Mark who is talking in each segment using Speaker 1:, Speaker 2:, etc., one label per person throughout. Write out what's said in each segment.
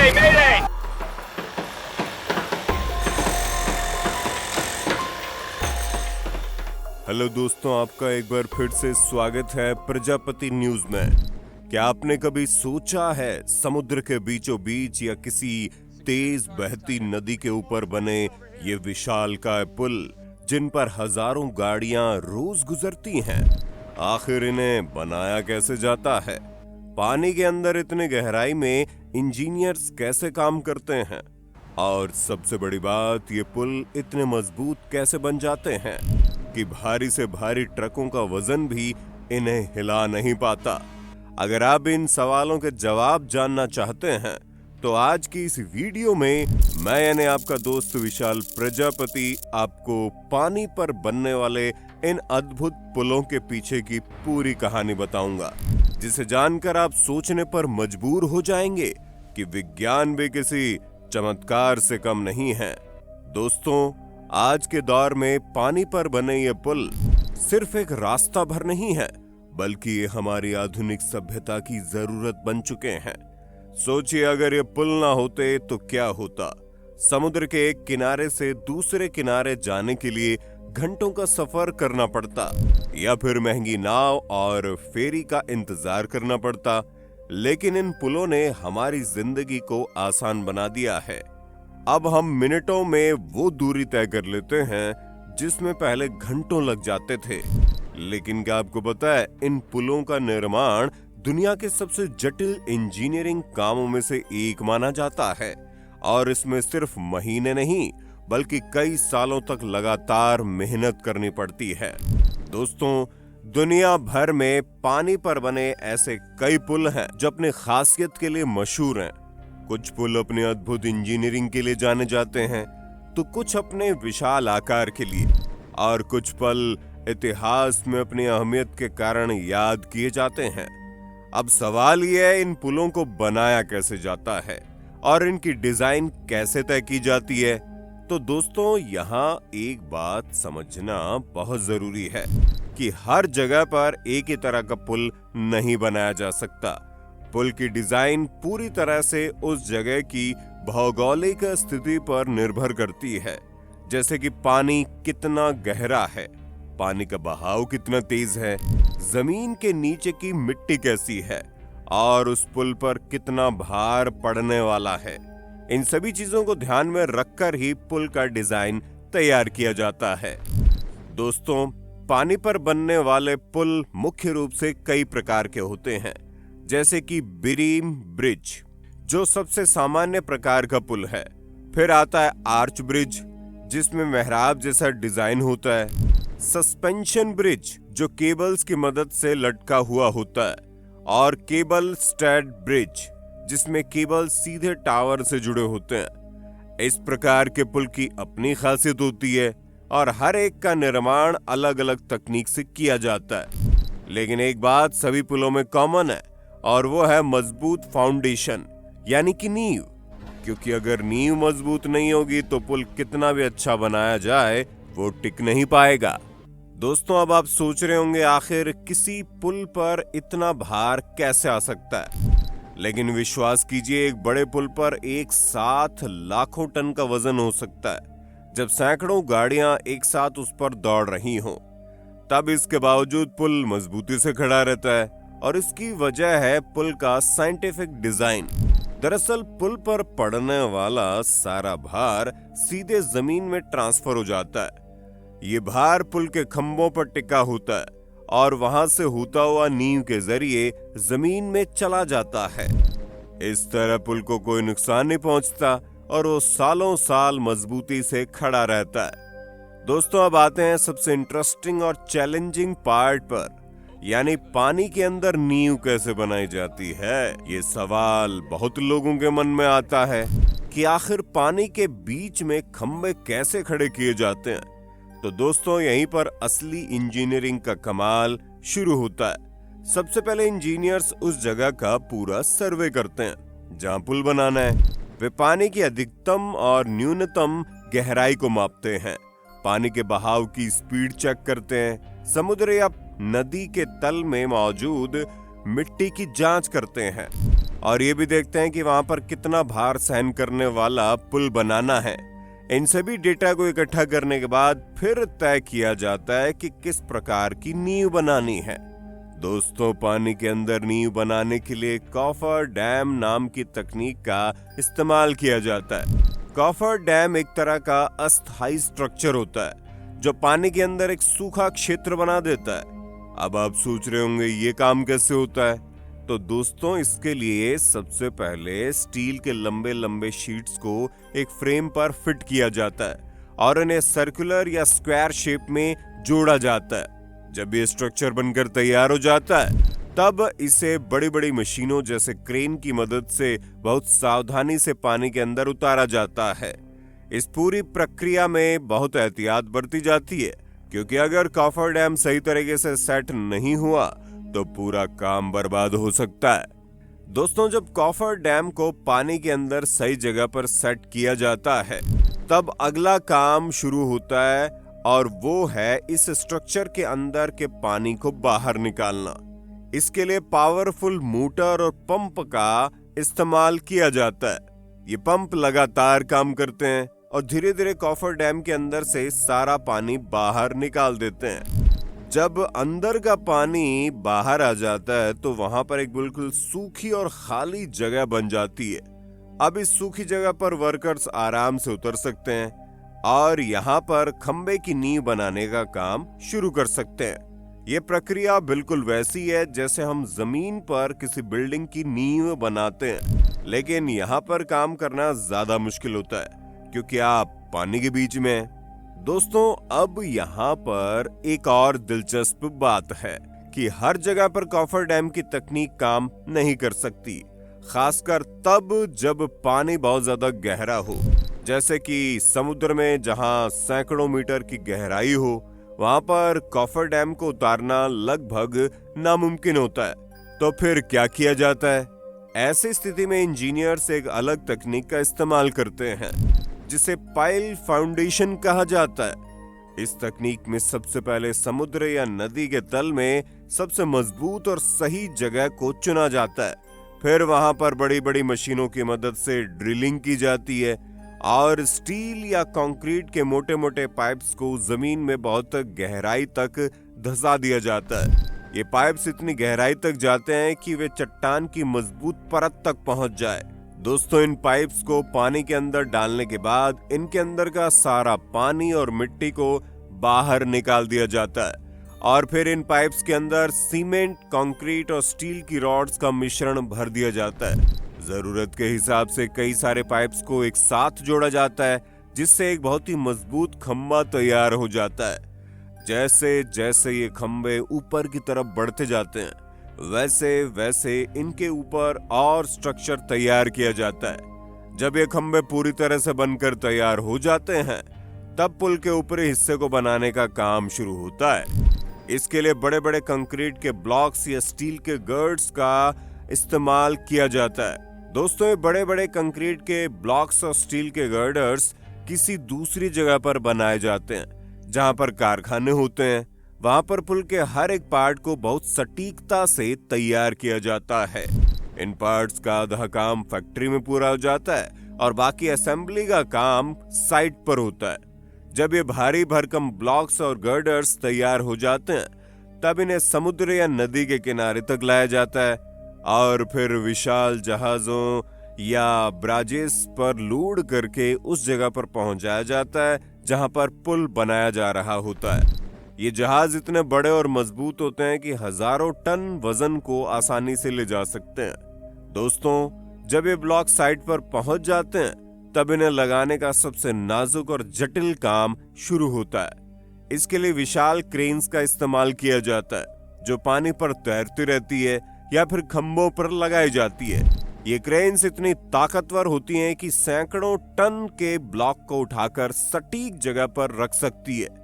Speaker 1: Mayday, mayday!
Speaker 2: Hello दोस्तों, आपका एक बार फिर से स्वागत है प्रजापति न्यूज में। क्या आपने कभी सोचा है समुद्र के बीचों बीच या किसी तेज बहती नदी के ऊपर बने ये विशालकाय पुल, जिन पर हजारों गाड़ियां रोज गुजरती हैं, आखिर इन्हें बनाया कैसे जाता है? पानी के अंदर इतने गहराई में इंजीनियर्स कैसे काम करते हैं? और सबसे बड़ी बात, ये पुल इतने मजबूत कैसे बन जाते हैं कि भारी से भारी ट्रकों का वजन भी इन्हें हिला नहीं पाता? अगर आप इन सवालों के जवाब जानना चाहते हैं तो आज की इस वीडियो में मैं यानी आपका दोस्त विशाल प्रजापति आपको पानी पर बनने वाले इन अद्भुत पुलों के पीछे की पूरी कहानी बताऊंगा, जिसे जानकर आप सोचने पर मजबूर हो जाएंगे कि विज्ञान भी किसी चमत्कार से कम नहीं है। दोस्तों, आज के दौर में पानी पर बने ये पुल सिर्फ एक रास्ता भर नहीं है, बल्कि ये हमारी आधुनिक सभ्यता की जरूरत बन चुके हैं। सोचिए, अगर ये पुल ना होते तो क्या होता? समुद्र के एक किनारे से दूसरे किनारे जाने के लिए घंटों का सफर करना पड़ता, या फिर महंगी नाव और फेरी का इंतजार करना पड़ता। लेकिन इन पुलों ने हमारी जिंदगी को आसान बना दिया है। अब हम मिनटों में वो दूरी तय कर लेते हैं जिसमें पहले घंटों लग जाते थे। लेकिन क्या आपको पता है, इन पुलों का निर्माण दुनिया के सबसे जटिल इंजीनियरिंग कामों में से एक माना जाता है, और इसमें सिर्फ महीने नहीं बल्कि कई सालों तक लगातार मेहनत करनी पड़ती है। दोस्तों, दुनिया भर में पानी पर बने ऐसे कई पुल हैं जो अपनी खासियत के लिए मशहूर हैं। कुछ पुल अपने अद्भुत इंजीनियरिंग के लिए जाने जाते हैं, तो कुछ अपने विशाल आकार के लिए, और कुछ पल इतिहास में अपनी अहमियत के कारण याद किए जाते हैं। अब सवाल यह है, इन पुलों को बनाया कैसे जाता है और इनकी डिजाइन कैसे तय की जाती है? तो दोस्तों, यहाँ एक बात समझना बहुत जरूरी है कि हर जगह पर एक ही तरह का पुल नहीं बनाया जा सकता। पुल की डिजाइन पूरी तरह से उस जगह की भौगोलिक स्थिति पर निर्भर करती है, जैसे कि पानी कितना गहरा है, पानी का बहाव कितना तेज है, जमीन के नीचे की मिट्टी कैसी है, और उस पुल पर कितना भार पड़ने वाला है। इन सभी चीजों को ध्यान में रखकर ही पुल का डिजाइन तैयार किया जाता है। दोस्तों, पानी पर बनने वाले पुल मुख्य रूप से कई प्रकार के होते हैं, जैसे कि बीम ब्रिज, जो सबसे सामान्य प्रकार का पुल है। फिर आता है आर्च ब्रिज, जिसमें मेहराब जैसा डिजाइन होता है। सस्पेंशन ब्रिज, जो केबल्स की मदद से लटका हुआ होता है। और केबल स्टैड ब्रिज, जिसमें केबल सीधे टावर से जुड़े होते हैं। इस प्रकार के पुल की अपनी खासियत होती है, और हर एक का निर्माण अलग अलग तकनीक से किया जाता है। लेकिन एक बात सभी पुलों में कॉमन है, और वो है मजबूत फाउंडेशन, यानी कि नींव। क्योंकि अगर नींव मजबूत नहीं होगी तो पुल कितना भी अच्छा बनाया जाए वो टिक नहीं पाएगा। दोस्तों, अब आप सोच रहे होंगे, आखिर किसी पुल पर इतना भार कैसे आ सकता है? लेकिन विश्वास कीजिए, एक बड़े पुल पर एक साथ लाखों टन का वजन हो सकता है। जब सैकड़ों गाड़ियां एक साथ उस पर दौड़ रही हों, तब इसके बावजूद पुल मजबूती से खड़ा रहता है, और इसकी वजह है पुल का साइंटिफिक डिजाइन। दरअसल पुल पर पड़ने वाला सारा भार सीधे जमीन में ट्रांसफर हो जाता है। ये भार पुल के खंभों पर टिका होता है, और वहां से होता हुआ नींव के जरिए जमीन में चला जाता है। इस तरह पुल को कोई नुकसान नहीं पहुंचता, और वो सालों साल मजबूती से खड़ा रहता है। दोस्तों, अब आते हैं सबसे इंटरेस्टिंग और चैलेंजिंग पार्ट पर, यानी पानी के अंदर नींव कैसे बनाई जाती है। ये सवाल बहुत लोगों के मन में आता है कि आखिर पानी के बीच में खंभे कैसे खड़े किए जाते हैं। तो दोस्तों, यहीं पर असली इंजीनियरिंग का कमाल शुरू होता है। सबसे पहले इंजीनियर्स उस जगह का पूरा सर्वे करते हैं जहां पुल बनाना है। वे पानी की अधिकतम और न्यूनतम गहराई को मापते हैं, पानी के बहाव की स्पीड चेक करते हैं, समुद्र या नदी के तल में मौजूद मिट्टी की जांच करते हैं। और ये भी देखते हैं कि वहां पर कितना भार सहन करने वाला पुल बनाना है। इन सभी डेटा को इकट्ठा करने के बाद फिर तय किया जाता है कि किस प्रकार की नींव बनानी है। दोस्तों, पानी के अंदर नींव बनाने के लिए कॉफर डैम नाम की तकनीक का इस्तेमाल किया जाता है। कॉफर डैम एक तरह का अस्थायी स्ट्रक्चर होता है जो पानी के अंदर एक सूखा क्षेत्र बना देता है। अब आप सोच रहे होंगे ये काम कैसे होता है? तो दोस्तों, इसके लिए सबसे पहले स्टील के लंबे लंबे शीट्स को एक फ्रेम पर फिट किया जाता है और इन्हें सर्कुलर या स्क्वायर शेप में जोड़ा जाता है। जब ये स्ट्रक्चर बनकर तैयार हो जाता है तब इसे बड़ी बड़ी मशीनों जैसे क्रेन की मदद से बहुत सावधानी से पानी के अंदर उतारा जाता है। इस पूरी प्रक्रिया में बहुत एहतियात बरती जाती है, क्योंकि अगर कॉफर डैम सही तरीके से सेट नहीं हुआ तो पूरा काम बर्बाद हो सकता है। दोस्तों, जब कॉफर डैम को पानी के अंदर सही जगह पर सेट किया जाता है तब अगला काम शुरू होता है, और वो है इस स्ट्रक्चर के अंदर के पानी को बाहर निकालना। इसके लिए पावरफुल मोटर और पंप का इस्तेमाल किया जाता है। ये पंप लगातार काम करते हैं और धीरे धीरे कॉफर डैम के अंदर से सारा पानी बाहर निकाल देते हैं। जब अंदर का पानी बाहर आ जाता है तो वहां पर एक बिल्कुल सूखी और खाली जगह बन जाती है। अब इस सूखी जगह पर वर्कर्स आराम से उतर सकते हैं और यहाँ पर खंबे की नींव बनाने का काम शुरू कर सकते हैं। ये प्रक्रिया बिल्कुल वैसी है जैसे हम जमीन पर किसी बिल्डिंग की नींव बनाते हैं, लेकिन यहाँ पर काम करना ज्यादा मुश्किल होता है क्योंकि आप पानी के बीच में हैं। दोस्तों, अब यहाँ पर एक और दिलचस्प बात है कि हर जगह पर कॉफर डैम की तकनीक काम नहीं कर सकती, खासकर तब जब पानी बहुत ज्यादा गहरा हो, जैसे कि समुद्र में जहां सैकड़ों मीटर की गहराई हो। वहां पर कॉफर डैम को उतारना लगभग नामुमकिन होता है। तो फिर क्या किया जाता है? ऐसी स्थिति में इंजीनियर्स एक अलग तकनीक का इस्तेमाल करते हैं जिसे पाइल फाउंडेशन कहा जाता है। इस तकनीक में सबसे पहले समुद्र या नदी के तल में सबसे मजबूत और सही जगह को चुना जाता है। फिर वहां पर बड़ी बड़ी मशीनों की मदद से ड्रिलिंग की जाती है और स्टील या कंक्रीट के मोटे मोटे पाइप्स को जमीन में बहुत गहराई तक धंसा दिया जाता है। ये पाइप्स इतनी गहराई तक जाते हैं कि वे चट्टान की मजबूत परत तक पहुंच जाए। दोस्तों, इन पाइप्स को पानी के अंदर डालने के बाद इनके अंदर का सारा पानी और मिट्टी को बाहर निकाल दिया जाता है और फिर इन पाइप्स के अंदर सीमेंट, कंक्रीट और स्टील की रॉड्स का मिश्रण भर दिया जाता है। जरूरत के हिसाब से कई सारे पाइप्स को एक साथ जोड़ा जाता है, जिससे एक बहुत ही मजबूत खंबा तैयार हो जाता है। जैसे जैसे ये खंबे ऊपर की तरफ बढ़ते जाते हैं, वैसे वैसे इनके ऊपर और स्ट्रक्चर तैयार किया जाता है। जब ये खंबे पूरी तरह से बनकर तैयार हो जाते हैं, तब पुल के ऊपरी हिस्से को बनाने का काम शुरू होता है। इसके लिए बड़े बड़े कंक्रीट के ब्लॉक्स या स्टील के गर्ड्स का इस्तेमाल किया जाता है। दोस्तों, ये बड़े बड़े कंक्रीट के ब्लॉक्स और स्टील के गर्डर्स किसी दूसरी जगह पर बनाए जाते हैं जहां पर कारखाने होते हैं। वहां पर पुल के हर एक पार्ट को बहुत सटीकता से तैयार किया जाता है। इन पार्ट्स का आधा काम फैक्ट्री में पूरा हो जाता है और बाकी असेंबली का काम साइट पर होता है। जब ये भारी भरकम ब्लॉक्स और गर्डर्स तैयार हो जाते हैं, तब इन्हें समुद्र या नदी के किनारे तक लाया जाता है और फिर विशाल जहाजों या ब्राजेस पर लोड करके उस जगह पर पहुंचाया जाता है जहां पर पुल बनाया जा रहा होता है। ये जहाज इतने बड़े और मजबूत होते हैं कि हजारों टन वजन को आसानी से ले जा सकते हैं। दोस्तों, जब ये ब्लॉक साइट पर पहुंच जाते हैं, तब इन्हें लगाने का सबसे नाजुक और जटिल काम शुरू होता है। इसके लिए विशाल क्रेन्स का इस्तेमाल किया जाता है जो पानी पर तैरती रहती है या फिर खंभों पर लगाई जाती है। ये क्रेन्स इतनी ताकतवर होती हैं कि सैकड़ों टन के ब्लॉक को उठाकर सटीक जगह पर रख सकती है।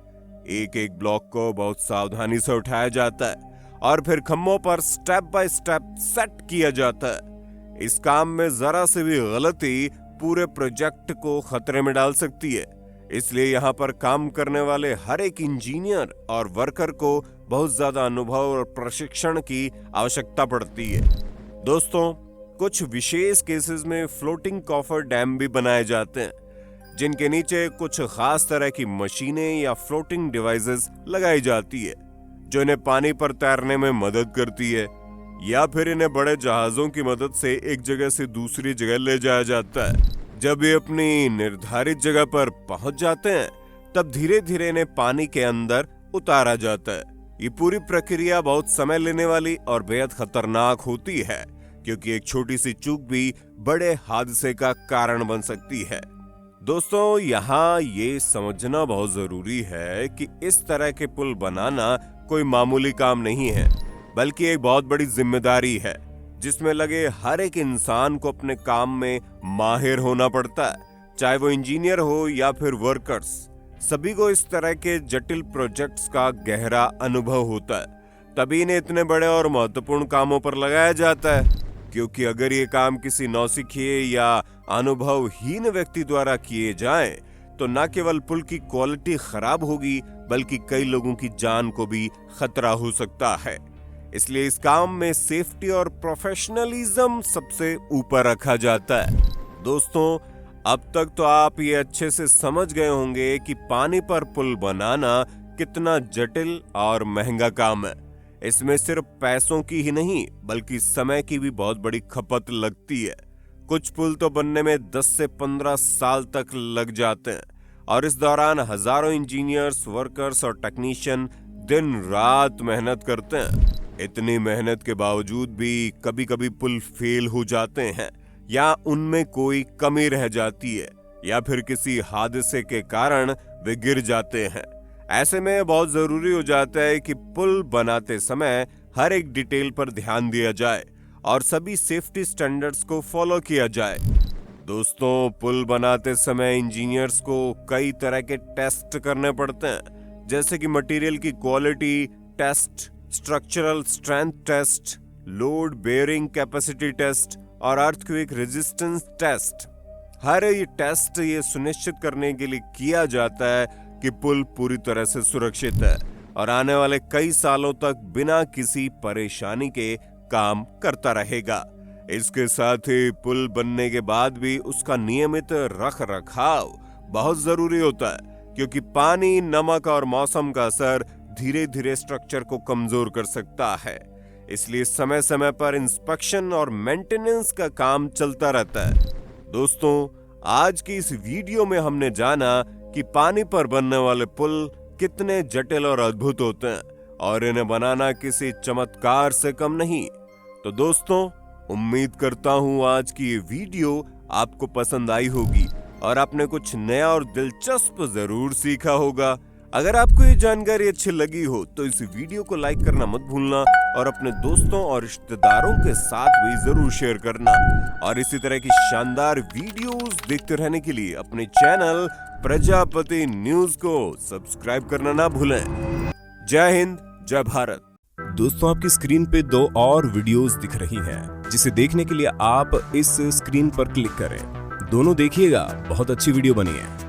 Speaker 2: एक एक ब्लॉक को बहुत सावधानी से उठाया जाता है और फिर खंभों पर स्टेप बाय स्टेप सेट किया जाता है। इस काम में जरा से भी गलती पूरे प्रोजेक्ट को खतरे में डाल सकती है, इसलिए यहाँ पर काम करने वाले हर एक इंजीनियर और वर्कर को बहुत ज्यादा अनुभव और प्रशिक्षण की आवश्यकता पड़ती है। दोस्तों, कुछ विशेष केसेस में फ्लोटिंग कॉफर डैम भी बनाए जाते हैं, जिनके नीचे कुछ खास तरह की मशीनें या फ्लोटिंग डिवाइसेस लगाई जाती है, जो इन्हें पानी पर तैरने में मदद करती है, या फिर इन्हें बड़े जहाजों की मदद से एक जगह से दूसरी जगह ले जाया जाता है। जब ये अपनी निर्धारित जगह पर पहुंच जाते हैं, तब धीरे धीरे इन्हें पानी के अंदर उतारा जाता है। ये पूरी प्रक्रिया बहुत समय लेने वाली और बेहद खतरनाक होती है, क्योंकि एक छोटी सी चूक भी बड़े हादसे का कारण बन सकती है। दोस्तों, यहाँ ये समझना बहुत जरूरी है कि इस तरह के पुल बनाना कोई मामूली काम नहीं है, बल्कि एक बहुत बड़ी जिम्मेदारी है, जिसमें लगे हर एक इंसान को अपने काम में माहिर होना पड़ता है, चाहे वो इंजीनियर हो या फिर वर्कर्स। सभी को इस तरह के जटिल प्रोजेक्ट्स का गहरा अनुभव होता है, तभी इन्हें इतने बड़े और महत्वपूर्ण कामों पर लगाया जाता है। क्योंकि अगर ये काम किसी नौसिखिए या अनुभवहीन व्यक्ति द्वारा किए जाएं, तो न केवल पुल की क्वालिटी खराब होगी, बल्कि कई लोगों की जान को भी खतरा हो सकता है। इसलिए इस काम में सेफ्टी और प्रोफेशनलिज्म सबसे ऊपर रखा जाता है। दोस्तों, अब तक तो आप ये अच्छे से समझ गए होंगे कि पानी पर पुल बनाना कितना जटिल और महंगा काम है। इसमें सिर्फ पैसों की ही नहीं, बल्कि समय की भी बहुत बड़ी खपत लगती है। कुछ पुल तो बनने में 10 से 15 साल तक लग जाते हैं, और इस दौरान हजारों इंजीनियर्स, वर्कर्स और टेक्नीशियन दिन रात मेहनत करते हैं। इतनी मेहनत के बावजूद भी कभी कभी पुल फेल हो जाते हैं, या उनमें कोई कमी रह जाती है, या फिर किसी हादसे के कारण वे गिर जाते हैं। ऐसे में बहुत जरूरी हो जाता है कि पुल बनाते समय हर एक डिटेल पर ध्यान दिया जाए और सभी सेफ्टी स्टैंडर्ड्स को फॉलो किया जाए। दोस्तों, पुल बनाते समय इंजीनियर्स को कई तरह के टेस्ट करने पड़ते हैं, जैसे कि मटेरियल की quality test, structural strength test, load bearing capacity test और अर्थक्वेक रेजिस्टेंस टेस्ट। हर ये टेस्ट ये सुनिश्चित करने के लिए किया जाता है कि पुल पूरी तरह से सुरक्षित है और आने वाले कई सालों तक बिना किसी परेशानी के काम करता रहेगा। इसके साथ ही पुल बनने के बाद भी उसका नियमित रख रखाव बहुत जरूरी होता है, क्योंकि पानी, नमक और मौसम का असर धीरे धीरे स्ट्रक्चर को कमजोर कर सकता है। इसलिए समय समय पर इंस्पेक्शन और मेंटेनेंस का काम चलता रहता है। दोस्तों, आज की इस वीडियो में हमने जाना कि पानी पर बनने वाले पुल कितने जटिल और अद्भुत होते हैं, और इन्हें बनाना किसी चमत्कार से कम नहीं। तो दोस्तों, उम्मीद करता हूं आज की ये वीडियो आपको पसंद आई होगी और आपने कुछ नया और दिलचस्प जरूर सीखा होगा। अगर आपको ये जानकारी अच्छी लगी हो तो इस वीडियो को लाइक करना मत भूलना, और अपने दोस्तों और रिश्तेदारों के साथ भी जरूर शेयर करना। और इसी तरह की शानदार वीडियोस देखते रहने के लिए अपने चैनल प्रजापति न्यूज को सब्सक्राइब करना ना भूलें। जय हिंद, जय भारत।
Speaker 1: दोस्तों, आपकी स्क्रीन पे 2 और वीडियोस दिख रही हैं, जिसे देखने के लिए आप इस स्क्रीन पर क्लिक करें। दोनों देखिएगा, बहुत अच्छी वीडियो बनी है।